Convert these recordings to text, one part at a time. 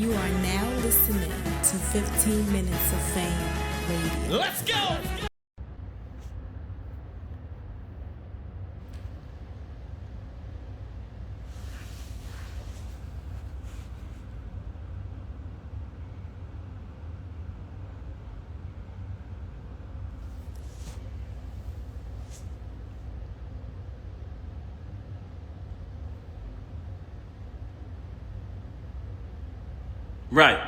You are now listening to 15 Minutes of Fame Radio. Let's go! Right.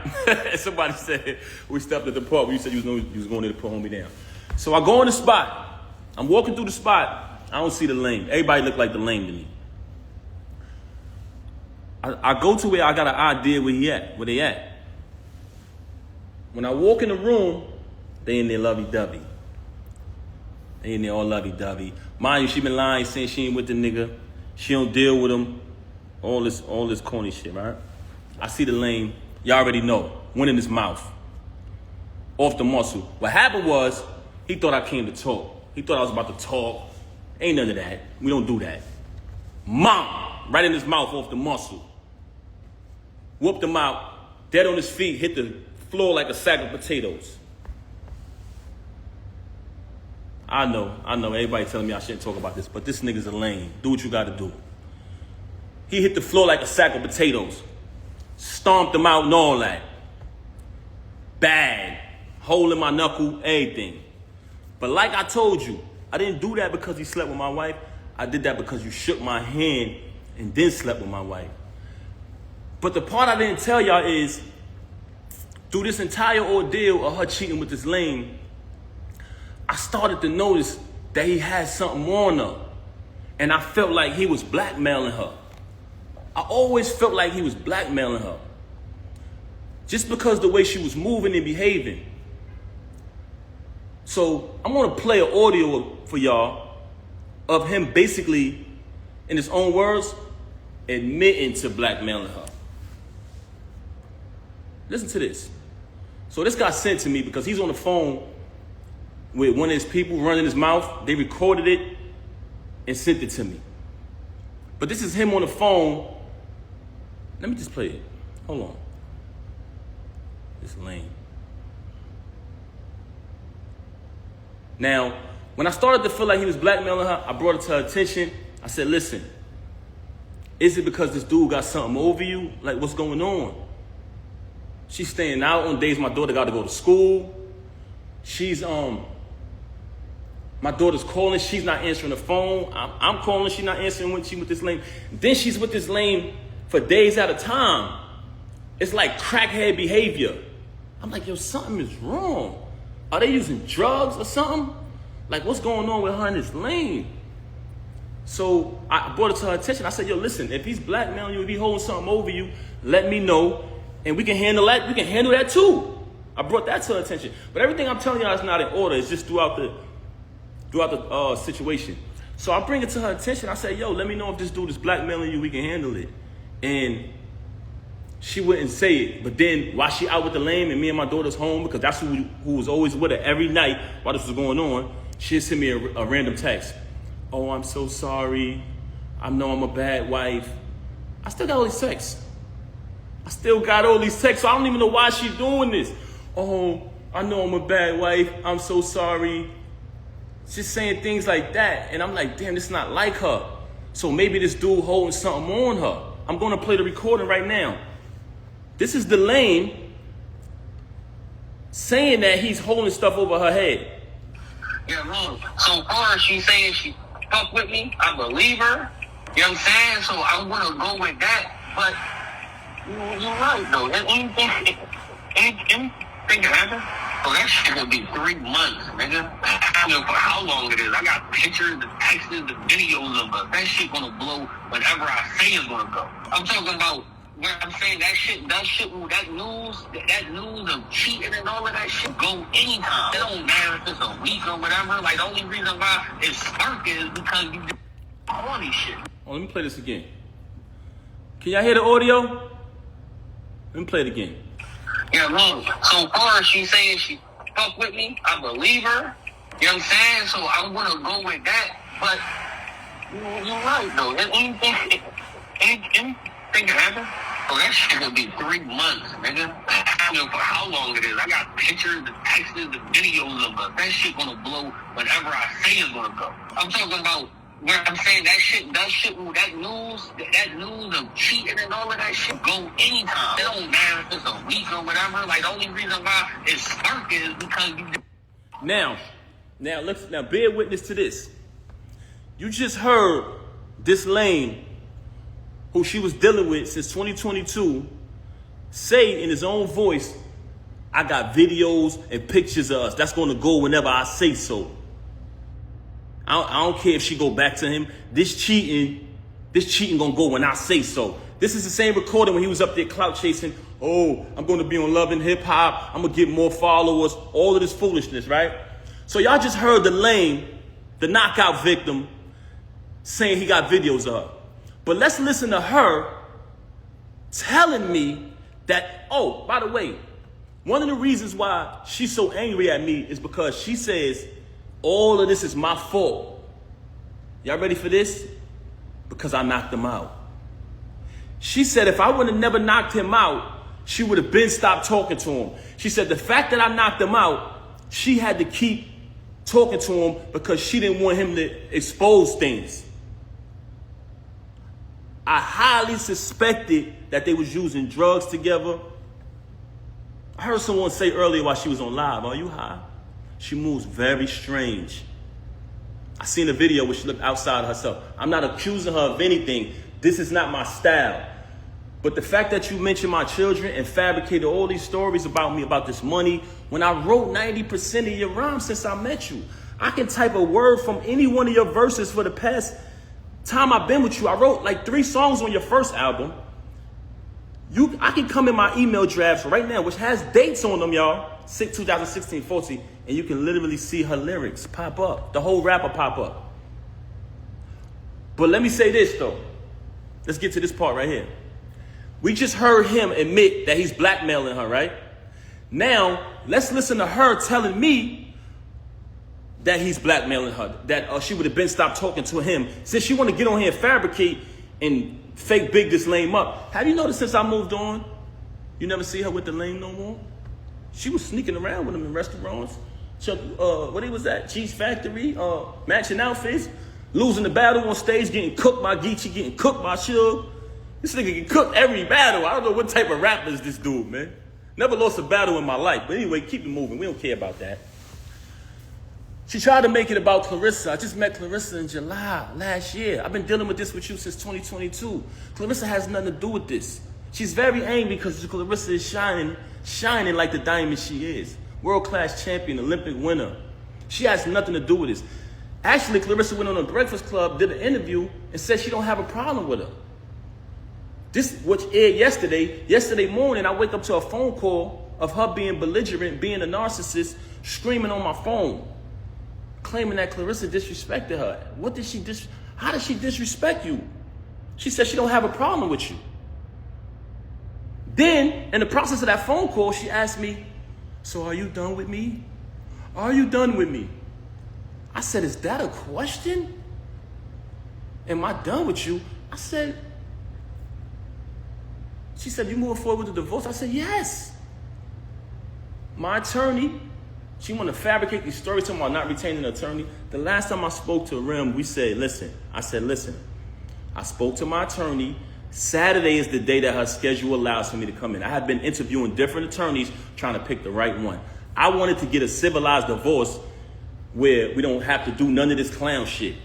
Somebody said we stepped at the park. You said you was going there to put homie down. So I go in the spot. I'm walking through the spot. I don't see the lane. Everybody look like the lane to me. I go to where I got an idea where they at. When I walk in the room, they in there lovey-dovey. They in there all lovey-dovey. Mind you, she been lying, saying she ain't with the nigga. She don't deal with him. All this corny shit, right? I see the lane. Y'all already know. Went in his mouth. Off the muscle. What happened was, he thought I came to talk. He thought I was about to talk. Ain't none of that. We don't do that. Mom! Right in his mouth off the muscle. Whooped him out. Dead on his feet. Hit the floor like a sack of potatoes. I know. Everybody telling me I shouldn't talk about this, but this nigga's a lame. Do what you gotta do. He hit the floor like a sack of potatoes. Stomped him out and all that. Bad. Hole in my knuckle, everything. But like I told you, I didn't do that because he slept with my wife. I did that because you shook my hand and then slept with my wife. But the part I didn't tell y'all is, through this entire ordeal of her cheating with this lame, I started to notice that he had something on her. And I felt like he was blackmailing her. I always felt like he was blackmailing her. Just because the way she was moving and behaving. So I'm gonna play an audio for y'all of him basically, in his own words, admitting to blackmailing her. Listen to this. So this got sent to me because he's on the phone with one of his people running his mouth. They recorded it and sent it to me. But this is him on the phone. Let me just play it. Hold on. It's lame. Now, when I started to feel like he was blackmailing her, I brought it to her attention. I said, listen, is it because this dude got something over you? Like, what's going on? She's staying out on days my daughter got to go to school. She's, my daughter's calling, she's not answering the phone. I'm calling, she's not answering when she with this lame. Then she's with this lame for days at a time. It's like crackhead behavior. I'm like, yo, something is wrong. Are they using drugs or something? Like, what's going on with her and this lame? So I brought it to her attention. I said, yo, listen, if he's blackmailing you, if he's holding something over you, let me know, and we can handle that. We can handle that too. I brought that to her attention. But everything I'm telling y'all is not in order. It's just throughout the situation. So I bring it to her attention. I say, yo, let me know if this dude is blackmailing you, we can handle it. And she wouldn't say it. But then while she out with the lame and me and my daughter's home, because that's who was always with her every night while this was going on, she'd send me a random text. Oh, I'm so sorry. I know I'm a bad wife. I still got all these texts. So I don't even know why she's doing this. Oh, I know I'm a bad wife. I'm so sorry. Just saying things like that. And I'm like, damn, this is not like her. So maybe this dude holding something on her. I'm going to play the recording right now. This is the lame saying that he's holding stuff over her head. Yeah, man. So far as she's saying she fuck with me, I believe her. You know what I'm saying? So I'm going to go with that. But you're right, though. Anything can happen. So that shit gonna be 3 months, nigga. I don't know for how long it is. I got pictures, the texts, the videos of it. That shit gonna blow whenever I say it's gonna go. I'm talking about when I'm saying that news of cheating and all of that shit go anytime. It don't matter if it's a week or whatever. Like, the only reason why it's sparking is because you do all these shit. Oh, let me play this again. Can y'all hear the audio? Let me play it again. Yeah, man. So far as she's saying she fuck with me, I believe her. You know what I'm saying? So I'm gonna go with that. But you're right, though. Anything can happen. Oh, that shit gonna be 3 months, nigga. I don't know for how long it is. I got pictures, the texts, the videos of it. That shit gonna blow whenever I say it's gonna go. I'm talking about where I'm saying that news of cheating and all of that shit go anytime. It don't matter if it's a week or whatever. Like, the only reason why it's spark is because you. Now bear witness to this. You just heard this lame who she was dealing with since 2022 say in his own voice, I got videos and pictures of us. That's going to go whenever I say so. I don't care if she go back to him. This cheating going to go when I say so. This is the same recording when he was up there clout chasing. Oh, I'm going to be on Love and Hip Hop. I'm going to get more followers. All of this foolishness, right? So y'all just heard the lame, the knockout victim, saying he got videos of her. But let's listen to her telling me that, oh, by the way, one of the reasons why she's so angry at me is because she says all of this is my fault. Y'all ready for this? Because I knocked him out. She said if I would have never knocked him out, she would have been stopped talking to him. She said the fact that I knocked him out, she had to keep talking to him because she didn't want him to expose things. I highly suspected that they was using drugs together. I heard someone say earlier while she was on live, are you high? She moves very strange. I seen a video where she looked outside of herself. I'm not accusing her of anything. This is not my style. But the fact that you mentioned my children and fabricated all these stories about me, about this money, when I wrote 90% of your rhymes since I met you, I can type a word from any one of your verses for the past time I've been with you. I wrote like 3 songs on your first album. I can come in my email drafts right now, which has dates on them, y'all. 2016, 14, and you can literally see her lyrics pop up. The whole rapper pop up. But let me say this, though. Let's get to this part right here. We just heard him admit that he's blackmailing her, right? Now, let's listen to her telling me that he's blackmailing her, that she would have been stopped talking to him. Since she want to get on here and fabricate and fake big this lame up. Have you noticed since I moved on, you never see her with the lame no more? She was sneaking around with him in restaurants. What he was at? Cheese Factory, matching outfits, losing the battle on stage, getting cooked by Geechee, getting cooked by Suge. This nigga get cooked every battle. I don't know what type of rapper is this dude, man. Never lost a battle in my life. But anyway, keep it moving. We don't care about that. She tried to make it about Clarissa. I just met Clarissa in July last year. I've been dealing with this with you since 2022. Clarissa has nothing to do with this. She's very angry because Clarissa is shining like the diamond she is. World-class champion, Olympic winner. She has nothing to do with this. Actually, Clarissa went on a Breakfast Club, did an interview, and said she don't have a problem with her. This, which aired yesterday. Yesterday morning, I wake up to a phone call of her being belligerent, being a narcissist, screaming on my phone, claiming that Clarissa disrespected her. How did she disrespect you? She said she don't have a problem with you. Then, in the process of that phone call, she asked me, so are you done with me? Are you done with me? I said, is that a question? Am I done with you? I said, she said, you moving forward with the divorce? I said, yes. My attorney, she want to fabricate these stories talking about not retaining an attorney. The last time I spoke to Rem, we said, listen. I spoke to my attorney. Saturday is the day that her schedule allows for me to come in. I had been interviewing different attorneys trying to pick the right one. I wanted to get a civilized divorce where we don't have to do none of this clown shit.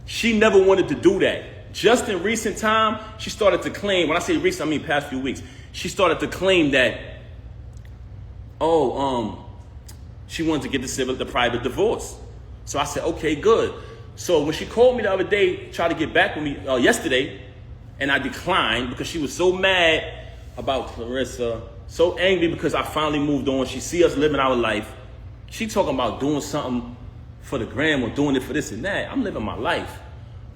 She never wanted to do that. Just in recent time, she started to claim, when I say recent, I mean past few weeks, she started to claim that, she wanted to get the private divorce. So I said, okay, good. So when she called me the other day, tried to get back with me yesterday, and I declined because she was so mad about Clarissa, so angry because I finally moved on. She see us living our life. She talking about doing something for the gram or doing it for this and that. I'm living my life.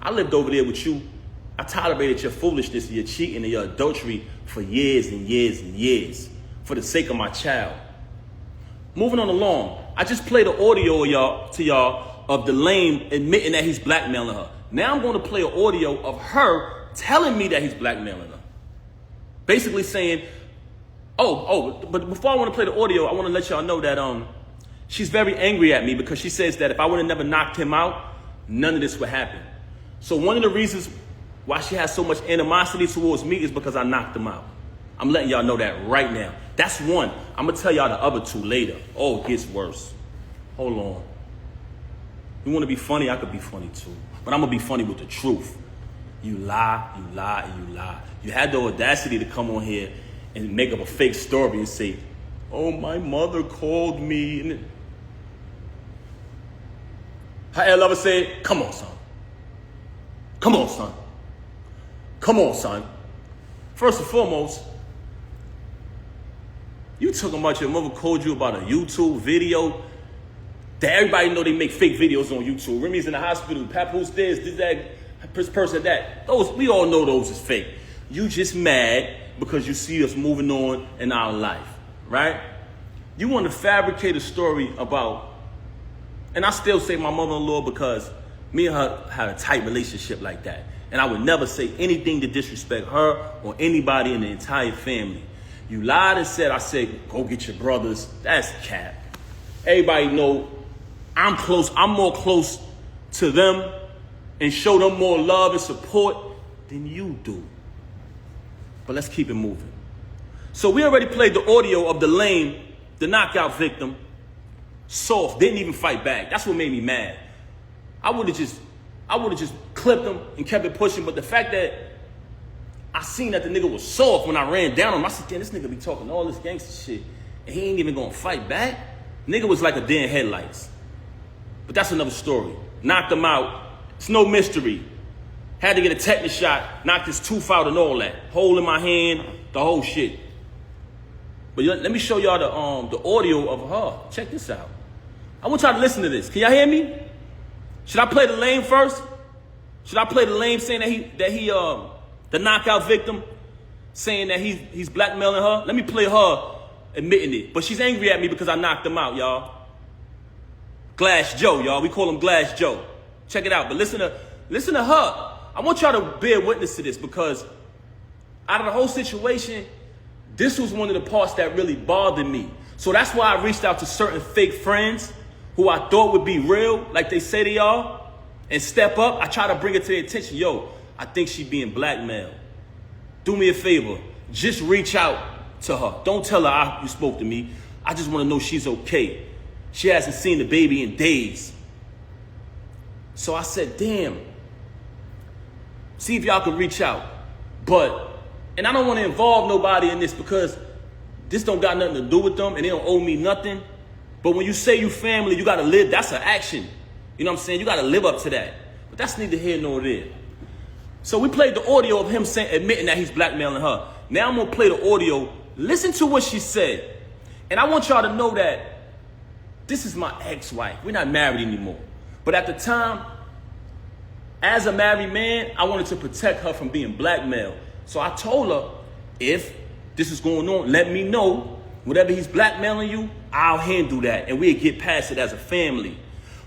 I lived over there with you. I tolerated your foolishness, your cheating, and your adultery for years and years and years for the sake of my child. Moving on along, I just played the audio to y'all of the lame admitting that he's blackmailing her. Now I'm going to play an audio of her telling me that he's blackmailing her. Basically saying, but before I want to play the audio, I want to let y'all know that she's very angry at me because she says that if I would have never knocked him out, none of this would happen. So one of the reasons why she has so much animosity towards me is because I knocked him out. I'm letting y'all know that right now. That's one. I'm going to tell y'all the other two later. Oh, it gets worse. Hold on. You want to be funny? I could be funny too. But I'm going to be funny with the truth. You lie, you lie, and you lie. You had the audacity to come on here and make up a fake story and say, oh, my mother called me. And how L Lover said, come on, son. Come on, son. Come on, son. First and foremost, you talking about your mother called you about a YouTube video that everybody know they make fake videos on YouTube. Remy's in the hospital, Papoose this, that, person that. Those, we all know those is fake. You just mad because you see us moving on in our life, right? You want to fabricate a story about, and I still say my mother-in-law because me and her had a tight relationship like that. And I would never say anything to disrespect her or anybody in the entire family. You lied and said, I said, go get your brothers. That's cap. Everybody know I'm close. I'm more close to them and show them more love and support than you do. But let's keep it moving. So we already played the audio of the lame, the knockout victim, soft, didn't even fight back. That's what made me mad. I would have just clipped him and kept it pushing, but the fact that I seen that the nigga was soft when I ran down on him, I said, damn, this nigga be talking all this gangster shit, and he ain't even gonna fight back? Nigga was like a deer in headlights. But that's another story. Knocked him out. It's no mystery. Had to get a tetanus shot, knocked his tooth out and all that. Hole in my hand, the whole shit. But let me show y'all the audio of her. Check this out. I want y'all to listen to this. Can y'all hear me? Should I play the lame first? Should I play the lame saying that he the knockout victim, saying that he's blackmailing her? Let me play her admitting it. But she's angry at me because I knocked him out, y'all. Glass Joe, y'all. We call him Glass Joe. Check it out. But listen to her. I want y'all to bear witness to this because out of the whole situation, this was one of the parts that really bothered me. So that's why I reached out to certain fake friends who I thought would be real, like they say they are, and step up. I try to bring it to their attention. Yo, I think she's being blackmailed. Do me a favor. Just reach out to her. Don't tell her you spoke to me. I just want to know she's okay. She hasn't seen the baby in days. So I said, damn. See if y'all can reach out. And I don't want to involve nobody in this because this don't got nothing to do with them and they don't owe me nothing. But when you say you family, you got to live. That's an action. You know what I'm saying? You got to live up to that. But that's neither here nor there. So we played the audio of him admitting that he's blackmailing her. Now I'm going to play the audio. Listen to what she said. And I want y'all to know that this is my ex-wife. We're not married anymore. But at the time, as a married man, I wanted to protect her from being blackmailed. So I told her, if this is going on, let me know. Whatever he's blackmailing you, I'll handle that. And we'll get past it as a family.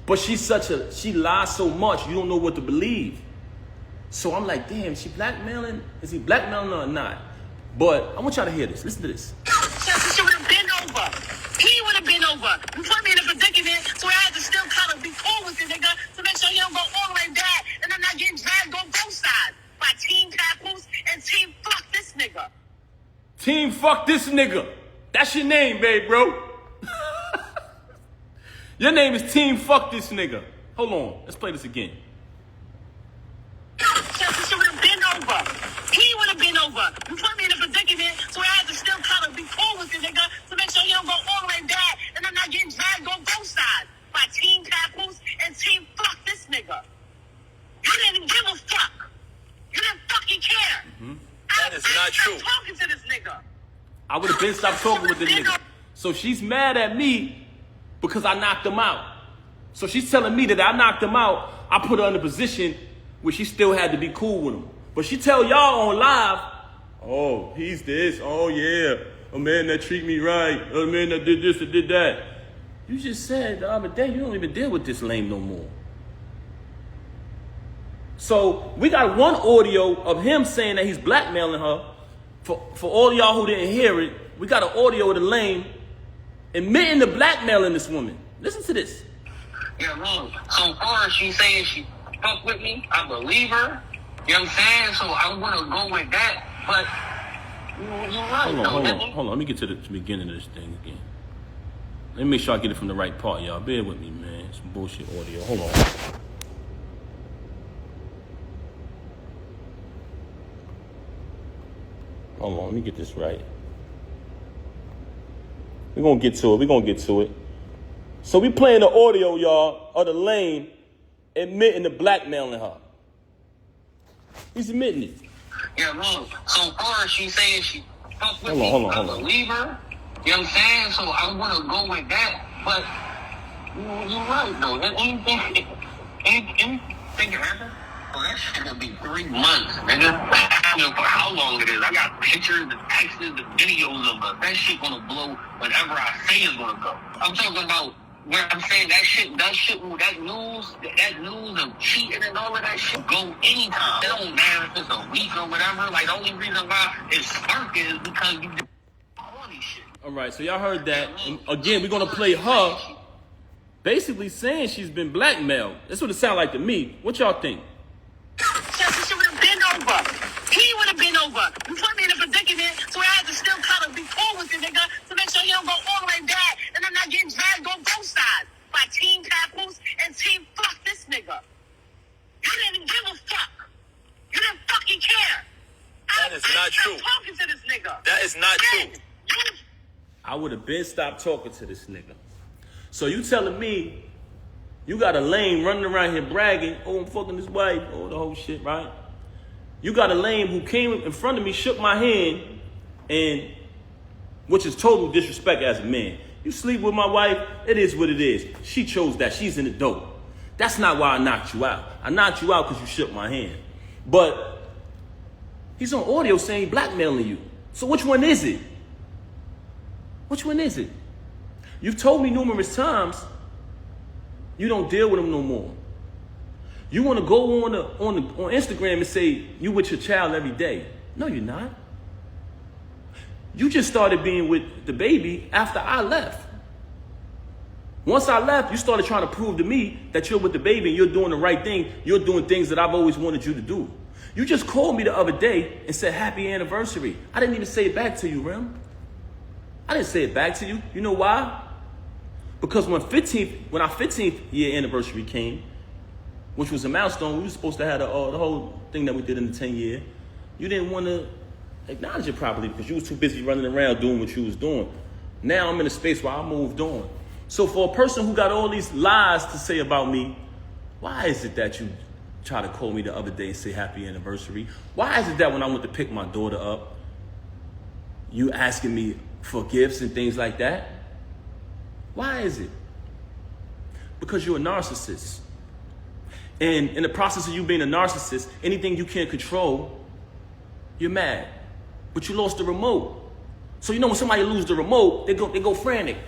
But she lies so much, you don't know what to believe. So I'm like, damn, is he blackmailing her or not? But I want y'all to hear this. Listen to this. She would have been over. He would have been over. You put me in a predicament, so I had to still kind of be cool with the nigga to make sure he don't go all the way back and I'm not getting dragged on both sides by Team Papoose and Team Fuck This Nigga. Team Fuck This Nigga. That's your name, babe, bro. Your name is Team Fuck This Nigga. Hold on. Let's play this again. She would have been over. He would have been over. You put me in a predicament, so I had to still kind of be cool with the nigga to make sure he don't go all the way back and I'm not getting dragged on both sides by Team Papoose and Team Fuck This Nigga. You didn't give a fuck. You didn't fucking care. Mm-hmm. That is not true. Talking to this nigga. I would have been stopped talking with this nigga. So she's mad at me because I knocked him out. So she's telling me that I knocked him out. I put her in a position where she still had to be cool with him. But she tell y'all on live, oh, he's this. Oh, yeah. A man that treat me right. A man that did this or did that. You just said the other day you don't even deal with this lame no more. So we got one audio of him saying that he's blackmailing her. For all y'all who didn't hear it, we got an audio of the lame admitting to blackmailing this woman. Listen to this. Yeah, man. So far as she saying she fuck with me, I believe her. You know what I'm saying? So I'm gonna go with that. But you're right. Hold on. Let me get to the beginning of this thing again. Let me make sure I get it from the right part, y'all. Bear with me, man. Some bullshit audio. Hold on. Hold on, let me get this right. We're gonna get to it. So we playing the audio, y'all, of the lame admitting to blackmailing her. He's admitting it. Yeah, man. So far as she saying she fuck with me, I believe her. You know what I'm saying? So I'm gonna go with that. But you're right, though. Anything can happen. Oh, that shit gonna be 3 months, nigga. I don't know for how long it is. I got pictures, the texts, the videos of her. That shit gonna blow whatever I say is gonna go. I'm talking about where I'm saying that news of cheating and all of that shit go anytime. It don't matter if it's a week or whatever. Like, the only reason why it's sparking is because you do all these shit. All right, so y'all heard that. And again, we're gonna play her basically saying she's been blackmailed. That's what it sounds like to me. What y'all think? She would have been over. He would have been over. You put me in a predicament, so I had to still kind of be cool with the nigga to make sure he don't go all the way back, and I'm not getting dragged on both sides by Team Papoose and Team Fuck this nigga. You didn't give a fuck. You didn't fucking care. That is not true. Talking to this nigga. That is not true. I would have been stopped talking to this nigga. So you telling me you got a lame running around here bragging, oh, I'm fucking this wife, oh, the whole shit, right? You got a lame who came in front of me, shook my hand, and which is total disrespect as a man. You sleep with my wife, it is what it is. She chose that. She's in the dope. That's not why I knocked you out. I knocked you out because you shook my hand. But he's on audio saying he's blackmailing you. So which one is it? Which one is it? You've told me numerous times you don't deal with him no more. You want to go on Instagram and say you with your child every day. No, you're not. You just started being with the baby after I left. Once I left, you started trying to prove to me that you're with the baby and you're doing the right thing. You're doing things that I've always wanted you to do. You just called me the other day and said happy anniversary. I didn't even say it back to you, Rem. I didn't say it back to you. You know why? Because when our 15th year anniversary came, which was a milestone, we were supposed to have the whole thing that we did in the 10 year. You didn't want to acknowledge it properly because you was too busy running around doing what you was doing. Now I'm in a space where I moved on. So for a person who got all these lies to say about me, why is it that you try to call me the other day and say happy anniversary? Why is it that when I went to pick my daughter up, you asking me for gifts and things like that? Why is it? Because you're a narcissist. And in the process of you being a narcissist, anything you can't control, you're mad. But you lost the remote. So you know when somebody loses the remote, they go frantic.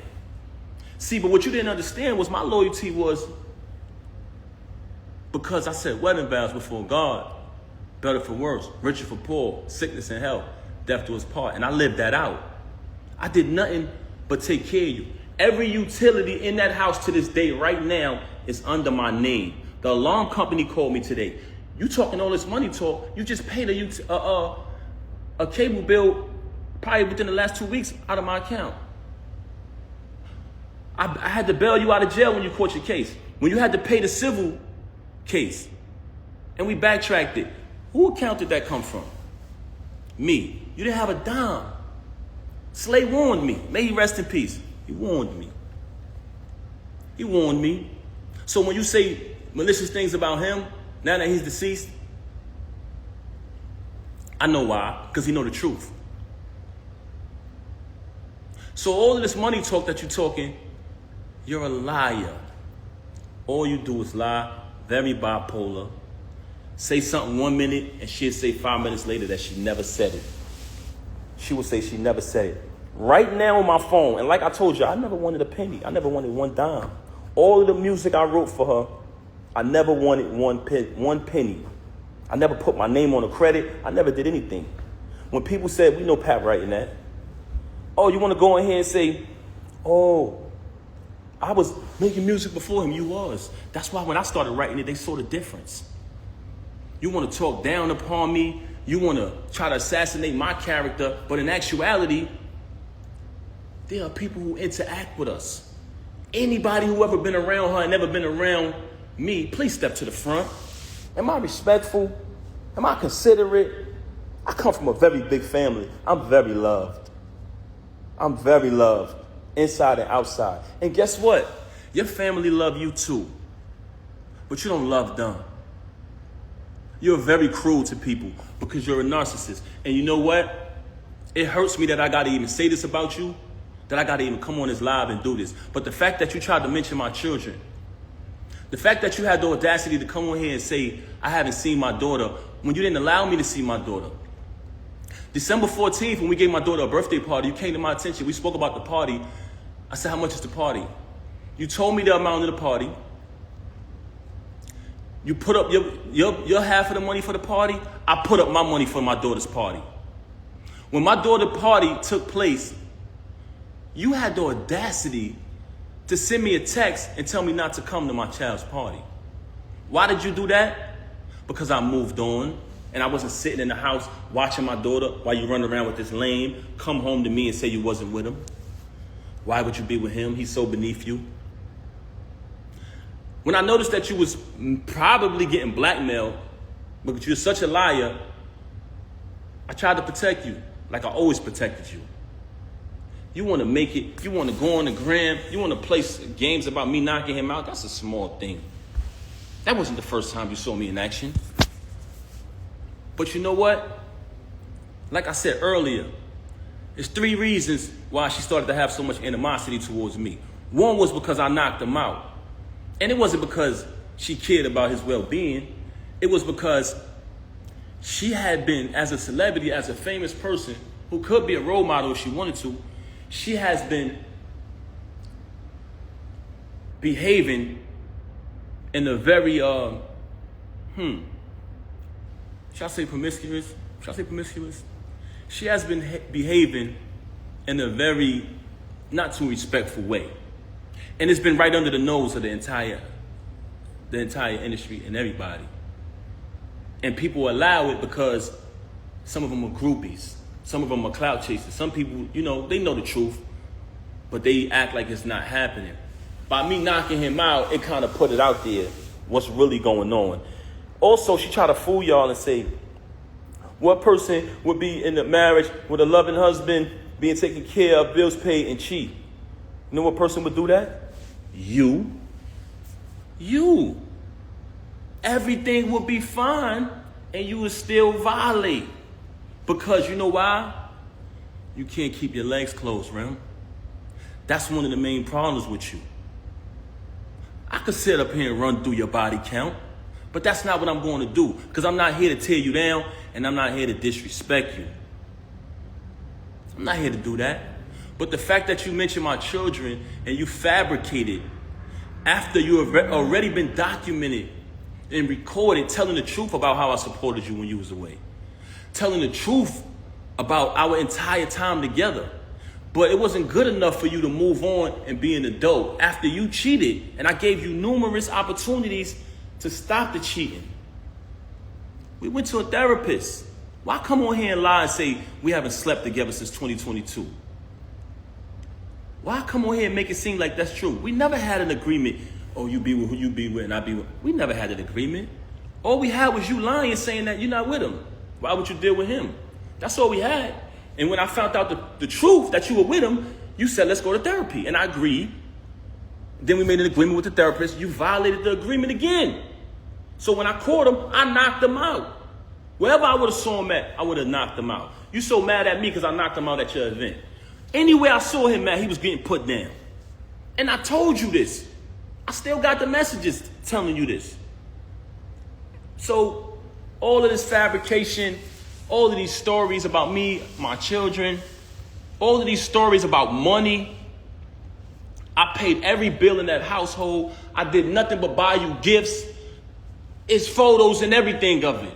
See, but what you didn't understand was my loyalty was because I said wedding vows before God, better for worse, richer for poor, sickness and health, death to his part. And I lived that out. I did nothing but take care of you. Every utility in that house to this day right now is under my name. The alarm company called me today. You talking all this money talk, you just paid a cable bill probably within the last 2 weeks out of my account. I had to bail you out of jail when you caught your case. When you had to pay the civil case. And we backtracked it. Who account did that come from? Me. You didn't have a dime. Slay warned me. May he rest in peace. He warned me. He warned me. So when you say malicious things about him, now that he's deceased, I know why, because he know the truth. So all of this money talk that you're talking, you're a liar. All you do is lie, very bipolar. Say something 1 minute and she'll say 5 minutes later that she never said it. She will say she never said it. Right now on my phone, and like I told you, I never wanted a penny. I never wanted one dime. All of the music I wrote for her, I never wanted one penny. I never put my name on a credit. I never did anything. when people said, we know Pat writing that. Oh, you want to go in here and say, oh, I was making music before him. You was. That's why when I started writing it, they saw the difference. You want to talk down upon me. You want to try to assassinate my character. But in actuality, there are people who interact with us. Anybody who ever been around her and never been around me, please step to the front. Am I respectful? Am I considerate? I come from a very big family. I'm very loved. I'm very loved, inside and outside. And guess what? Your family love you too. But you don't love them. You're very cruel to people because you're a narcissist. And you know what? It hurts me that I got to even say this about you, that I got to even come on this live and do this. But the fact that you tried to mention my children, the fact that you had the audacity to come on here and say, I haven't seen my daughter, when you didn't allow me to see my daughter. December 14th, when we gave my daughter a birthday party, you came to my attention. We spoke about the party. I said, how much is the party? You told me the amount of the party. You put up your half of the money for the party. I put up my money for my daughter's party. When my daughter's party took place, you had the audacity to send me a text and tell me not to come to my child's party. Why did you do that? Because I moved on and I wasn't sitting in the house watching my daughter while you run around with this lame, come home to me and say you wasn't with him. Why would you be with him? He's so beneath you. When I noticed that you was probably getting blackmailed because you're such a liar, I tried to protect you like I always protected you. You want to make it, you want to go on the gram, you want to play games about me knocking him out. That's a small thing. That wasn't the first time you saw me in action. But you know what? Like I said earlier, there's 3 reasons why she started to have so much animosity towards me. One was because I knocked him out. And it wasn't because she cared about his well-being. It was because she had been, as a celebrity, as a famous person, who could be a role model if she wanted to, she has been behaving in a very, shall I say promiscuous? Shall I say promiscuous? She has been behaving in a very not too respectful way. And it's been right under the nose of the entire industry and everybody. And people allow it because some of them are groupies. Some of them are clout chasers. Some people, you know, they know the truth, but they act like it's not happening. By me knocking him out, it kind of put it out there, what's really going on. Also, she tried to fool y'all and say, what person would be in a marriage with a loving husband, being taken care of, bills paid, and cheat? You know what person would do that? You. Everything would be fine, and you would still violate. Because you know why? You can't keep your legs closed, Rem. That's one of the main problems with you. I could sit up here and run through your body count, but that's not what I'm going to do, because I'm not here to tear you down, and I'm not here to disrespect you. I'm not here to do that. But the fact that you mentioned my children and you fabricated after you have already been documented and recorded telling the truth about how I supported you when you was away. Telling the truth about our entire time together. But it wasn't good enough for you to move on and be an adult after you cheated. And I gave you numerous opportunities to stop the cheating. We went to a therapist. Why come on here and lie and say we haven't slept together since 2022? Why come on here and make it seem like that's true? We never had an agreement. Oh, you be with who you be with and I be with. We never had an agreement. All we had was you lying, saying that you're not with him. Why would you deal with him? That's all we had. And when I found out the truth that you were with him, you said, let's go to therapy. And I agreed. Then we made an agreement with the therapist. You violated the agreement again. So when I caught him, I knocked him out. Wherever I would have saw him at, I would have knocked him out. You so mad at me because I knocked him out at your event. Anywhere I saw him at, he was getting put down. And I told you this. I still got the messages telling you this. So all of this fabrication, all of these stories about me, my children, all of these stories about money. I paid every bill in that household. I did nothing but buy you gifts. It's photos and everything of it.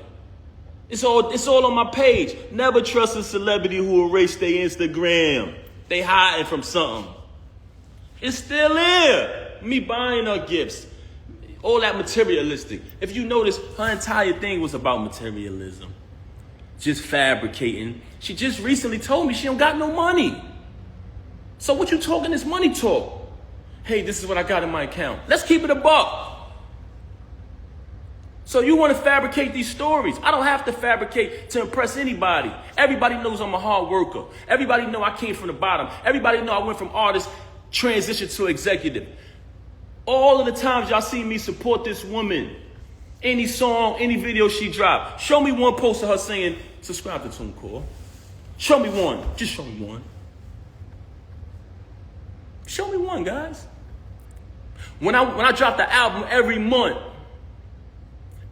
It's all on my page. Never trust a celebrity who erased their Instagram. They hiding from something. It's still there. Me buying her gifts. All that materialistic. If you notice, her entire thing was about materialism. Just fabricating. She just recently told me she don't got no money. So what you talking this money talk? Hey, this is what I got in my account. Let's keep it a buck. So you want to fabricate these stories. I don't have to fabricate to impress anybody. Everybody knows I'm a hard worker. Everybody know I came from the bottom. Everybody know I went from artist, transition to executive. All of the times y'all see me support this woman, any song, any video she dropped, show me one post of her saying, subscribe to TuneCore. Show me one. Just show me one. Show me one, guys. When I drop the album every month,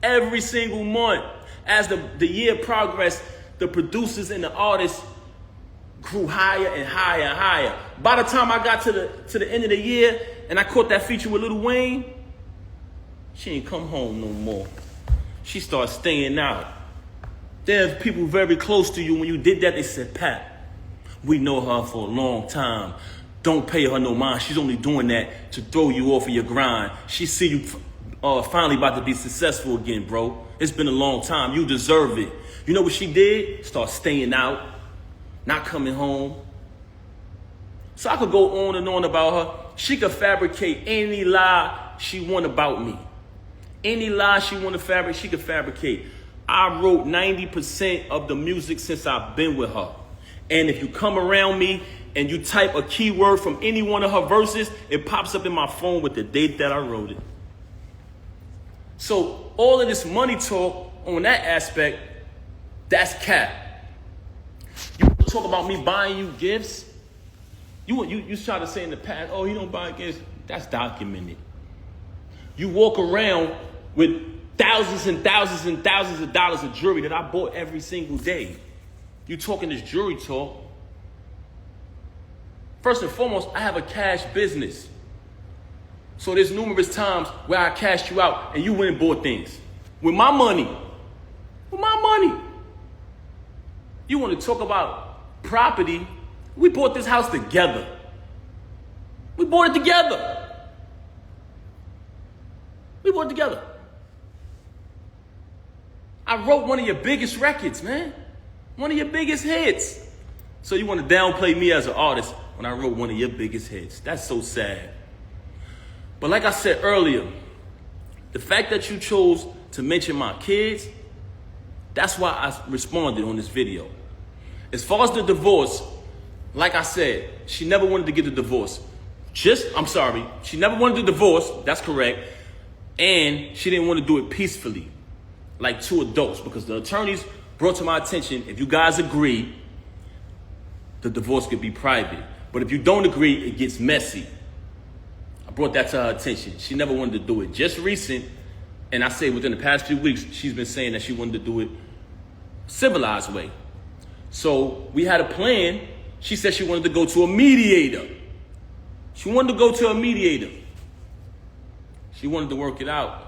every single month, as the year progressed, the producers and the artists grew higher and higher and higher. By the time I got to the end of the year and I caught that feature with Lil Wayne, she ain't come home no more. She started staying out. There's people very close to you. When you did that, they said, Pat, we know her for a long time. Don't pay her no mind. She's only doing that to throw you off of your grind. She see you finally about to be successful again, bro. It's been a long time. You deserve it. You know what she did? Start staying out, not coming home. So I could go on and on about her. She could fabricate any lie she want about me. Any lie she want to fabricate, she could fabricate. I wrote 90% of the music since I've been with her. And if you come around me and you type a keyword from any one of her verses, it pops up in my phone with the date that I wrote it. So all of this money talk on that aspect, that's cap. You talk about me buying you gifts. You try to say in the past, oh, he don't buy gifts. That's documented. You walk around with thousands and thousands and thousands of dollars of jewelry that I bought every single day. You talking this jewelry talk. First and foremost, I have a cash business. So there's numerous times where I cashed you out and you went and bought things. With my money. With my money. You want to talk about property? We bought this house together. We bought it together. We bought it together. I wrote one of your biggest records, man. One of your biggest hits. So you want to downplay me as an artist when I wrote one of your biggest hits. That's so sad. But like I said earlier, the fact that you chose to mention my kids, that's why I responded on this video. As far as the divorce, like I said, she never wanted to get a divorce. She never wanted a divorce, that's correct. And she didn't want to do it peacefully, like two adults, because the attorneys brought to my attention, if you guys agree, the divorce could be private. But if you don't agree, it gets messy. I brought that to her attention. She never wanted to do it. Just recent, and I say within the past few weeks, she's been saying that she wanted to do it civilized way. So we had a plan. She said she wanted to go to a mediator. She wanted to go to a mediator. She wanted to work it out.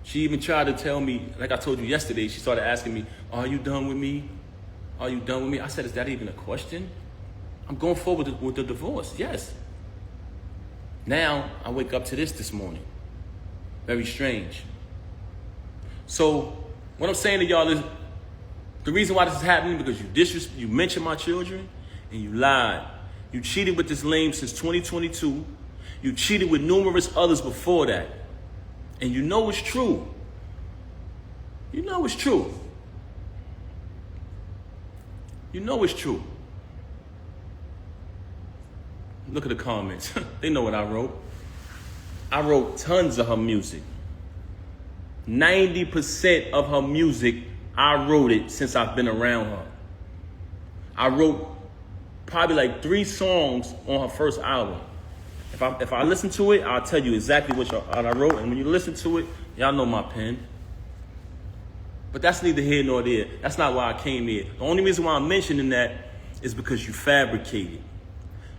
She even tried to tell me, like I told you yesterday, she started asking me, are you done with me? Are you done with me? I said, is that even a question? I'm going forward with the divorce, yes. Now, I wake up to this morning. Very strange. So, what I'm saying to y'all is, the reason why this is happening because you mentioned my children and you lied. You cheated with this lame since 2022. You cheated with numerous others before that. And you know it's true. You know it's true. You know it's true. Look at the comments. They know what I wrote. I wrote tons of her music. 90% of her music, I wrote it since I've been around her. I wrote probably like 3 songs on her first album. If I listen to it, I'll tell you exactly what I wrote. And when you listen to it, y'all know my pen. But that's neither here nor there. That's not why I came here. The only reason why I'm mentioning that is because you fabricated.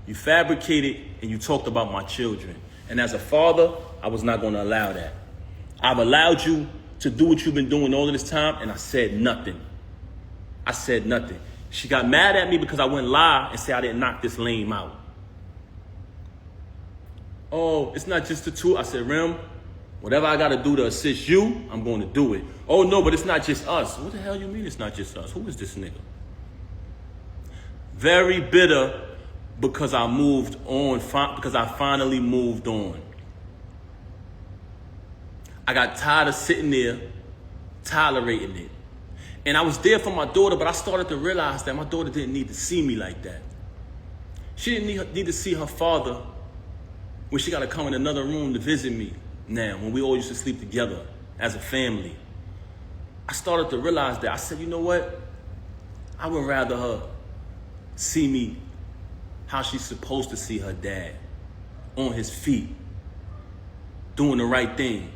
You fabricated and you talked about my children. And as a father, I was not going to allow that. I've allowed you to do what you've been doing all of this time? And I said nothing. I said nothing. She got mad at me because I went live and said I didn't knock this lame out. Oh, it's not just the two. I said, Rem, whatever I got to do to assist you, I'm going to do it. Oh, no, but it's not just us. What the hell you mean it's not just us? Who is this nigga? Very bitter because I moved on, because I finally moved on. I got tired of sitting there, tolerating it. And I was there for my daughter, but I started to realize that my daughter didn't need to see me like that. She didn't need to see her father when she got to come in another room to visit me now, when we all used to sleep together as a family. I started to realize that. I said, you know what? I would rather her see me how she's supposed to see her dad, on his feet, doing the right thing,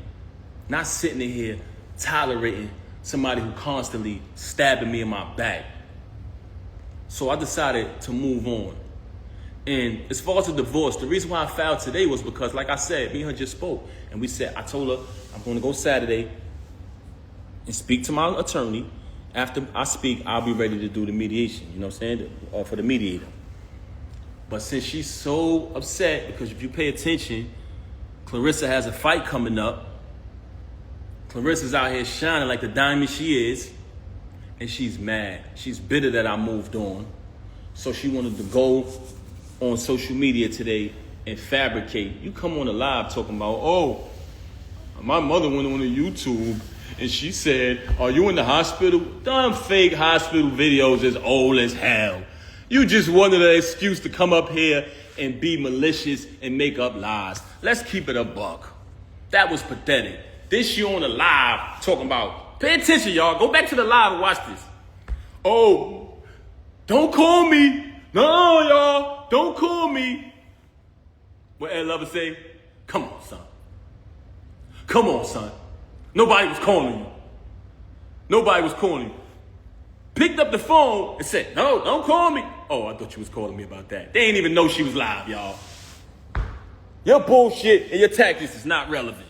not sitting in here tolerating somebody who constantly stabbing me in my back. So I decided to move on. And as far as the divorce, the reason why I filed today was because, like I said, me and her just spoke. And I told her, I'm going to go Saturday and speak to my attorney. After I speak, I'll be ready to do the mediation, you know what I'm saying, for the mediator. But since she's so upset, because if you pay attention, Clarissa has a fight coming up. Clarissa's out here shining like the diamond she is, and she's mad. She's bitter that I moved on. So she wanted to go on social media today and fabricate. You come on a live talking about, oh, my mother went on to YouTube and she said, are you in the hospital? Dumb fake hospital videos is old as hell. You just wanted an excuse to come up here and be malicious and make up lies. Let's keep it a buck. That was pathetic. This you on the live talking about, pay attention, y'all. Go back to the live and watch this. Oh, don't call me. No, y'all, don't call me. What Ed Lover say? Come on, son. Come on, son. Nobody was calling you. Nobody was calling you. Picked up the phone and said, no, don't call me. Oh, I thought you was calling me about that. They didn't even know she was live, y'all. Your bullshit and your tactics is not relevant.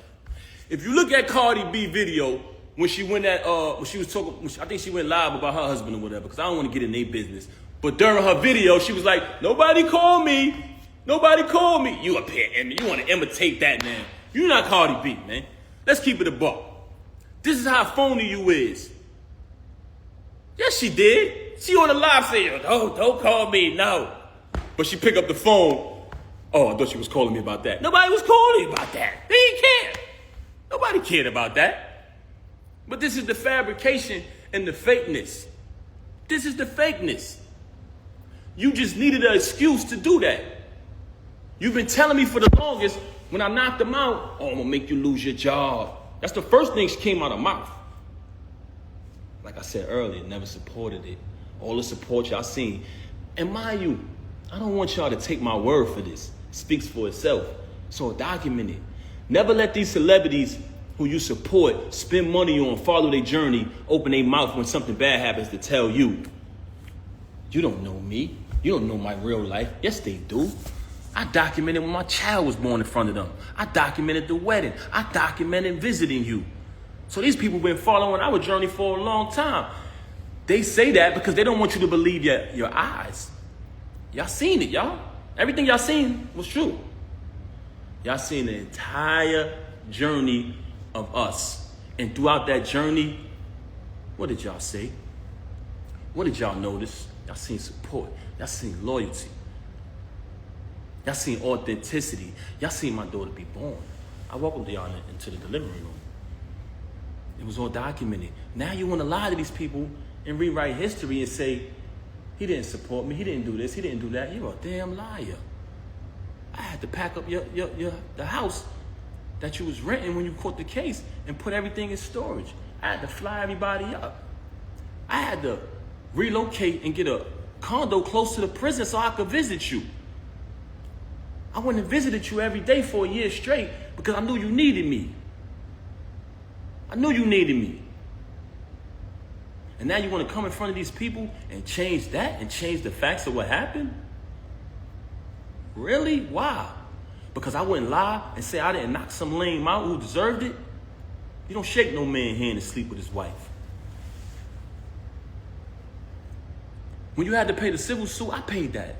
If you look at Cardi B video, when she went I think she went live about her husband or whatever, because I don't want to get in their business. But during her video, she was like, nobody call me. Nobody call me. You up here, Emmy. You want to imitate that, man. You're not Cardi B, man. Let's keep it a buck. This is how phony you is. Yes, she did. She on the live saying, oh, don't call me, no. But she picked up the phone. Oh, I thought she was calling me about that. Nobody was calling me about that. They didn't care. Nobody cared about that. But this is the fabrication and the fakeness. This is the fakeness. You just needed an excuse to do that. You've been telling me for the longest, when I knocked them out, oh, I'm gonna make you lose your job. That's the first thing that came out of my mouth. Like I said earlier, never supported it. All the support y'all seen. And mind you, I don't want y'all to take my word for this. It speaks for itself. So document it. Never let these celebrities who you support spend money on, follow their journey, open their mouth when something bad happens to tell you. You don't know me. You don't know my real life. Yes, they do. I documented when my child was born in front of them. I documented the wedding. I documented visiting you. So these people been following our journey for a long time. They say that because they don't want you to believe your eyes. Y'all seen it, y'all. Everything y'all seen was true. Y'all seen the entire journey of us. And throughout that journey, what did y'all say? What did y'all notice? Y'all seen support. Y'all seen loyalty. Y'all seen authenticity. Y'all seen my daughter be born. I welcomed y'all into the delivery room. It was all documented. Now you want to lie to these people and rewrite history and say, he didn't support me, he didn't do this, he didn't do that. You're a damn liar. I had to pack up the house that you was renting when you caught the case and put everything in storage. I had to fly everybody up. I had to relocate and get a condo close to the prison so I could visit you. I went and visited you every day for a year straight because I knew you needed me. I knew you needed me. And now you want to come in front of these people and change that and change the facts of what happened? Really? Why? Because I wouldn't lie and say I didn't knock some lame out who deserved it? You don't shake no man's hand to sleep with his wife. When you had to pay the civil suit, I paid that.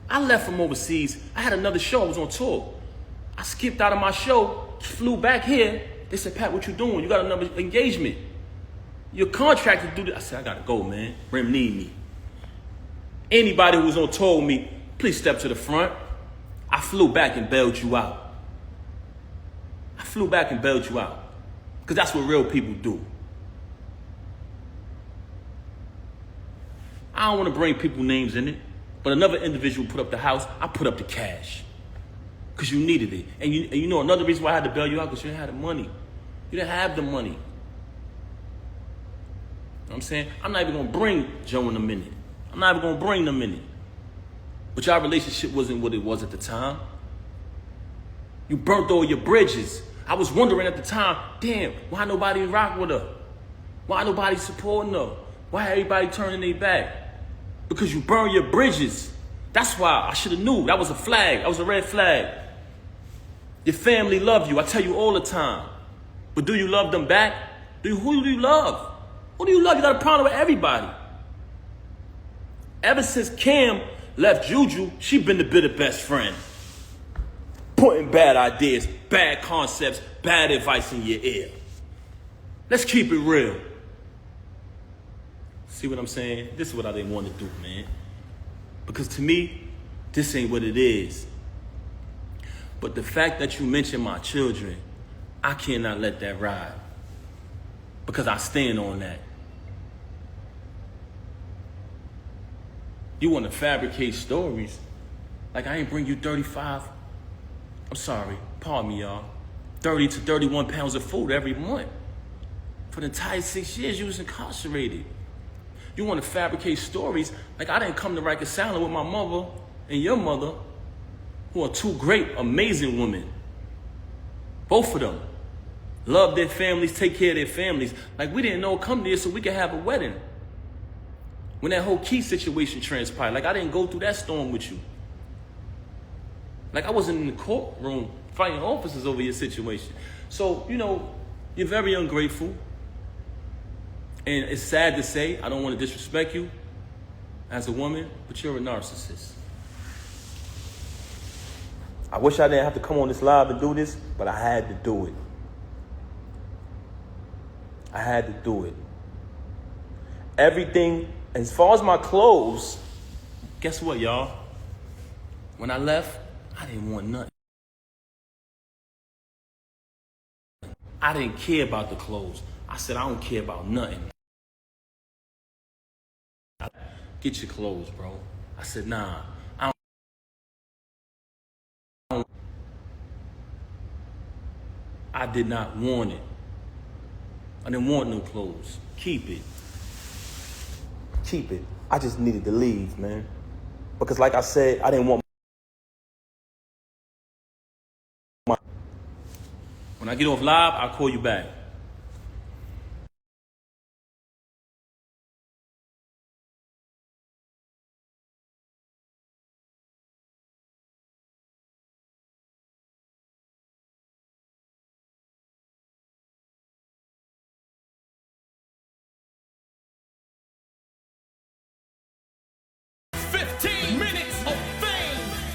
I left from overseas. I had another show. I was on tour. I skipped out of my show, flew back here. They said, Pat, what you doing? You got another engagement. You're contracted to do this. I said, I gotta go, man. Remy need me. Anybody who was on tour with me, please step to the front. I flew back and bailed you out. I flew back and bailed you out. Because that's what real people do. I don't want to bring people names in it, but another individual put up the house, I put up the cash. Because you needed it. And you know another reason why I had to bail you out, because you didn't have the money. You didn't have the money. You know what I'm saying? I'm not even going to bring Joe in a minute. I'm not even going to bring them in it. But your relationship wasn't what it was at the time. You burnt all your bridges. I was wondering at the time, damn, why nobody rock with her? Why nobody supporting her? Why everybody turning their back? Because you burned your bridges. That's why I should have knew. That was a flag. That was a red flag. Your family love you. I tell you all the time. But do you love them back? Who do you love? Who do you love? You got a problem with everybody. Ever since Cam left Juju, she been the bitter best friend. Putting bad ideas, bad concepts, bad advice in your ear. Let's keep it real. See what I'm saying? This is what I didn't want to do, man. Because to me, this ain't what it is. But the fact that you mentioned my children, I cannot let that ride. Because I stand on that. You want to fabricate stories. Like I ain't bring you 35, I'm sorry, pardon me, y'all, 30 to 31 pounds of food every month. For the entire 6 years you was incarcerated. You want to fabricate stories like I didn't come to Rikers Island with my mother and your mother, who are two great, amazing women. Both of them love their families, take care of their families. Like we didn't know come there so we could have a wedding. When that whole Key situation transpired, like I didn't go through that storm with you. Like I wasn't in the courtroom fighting officers over your situation. So, you know, you're very ungrateful. And it's sad to say, I don't want to disrespect you as a woman, but you're a narcissist. I wish I didn't have to come on this live and do this, but I had to do it. I had to do it. Everything, as far as my clothes, guess what, y'all? When I left, I didn't want nothing. I didn't care about the clothes. I said, I don't care about nothing. Get your clothes, bro. I said, nah, I don't. I did not want it. I didn't want no clothes. Keep it. Keep it. I just needed to leave, man. Because like I said, I didn't want my... When I get off live, I'll call you back.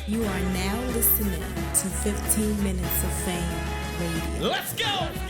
You are now listening to 15 Minutes of Fame Radio. Let's go!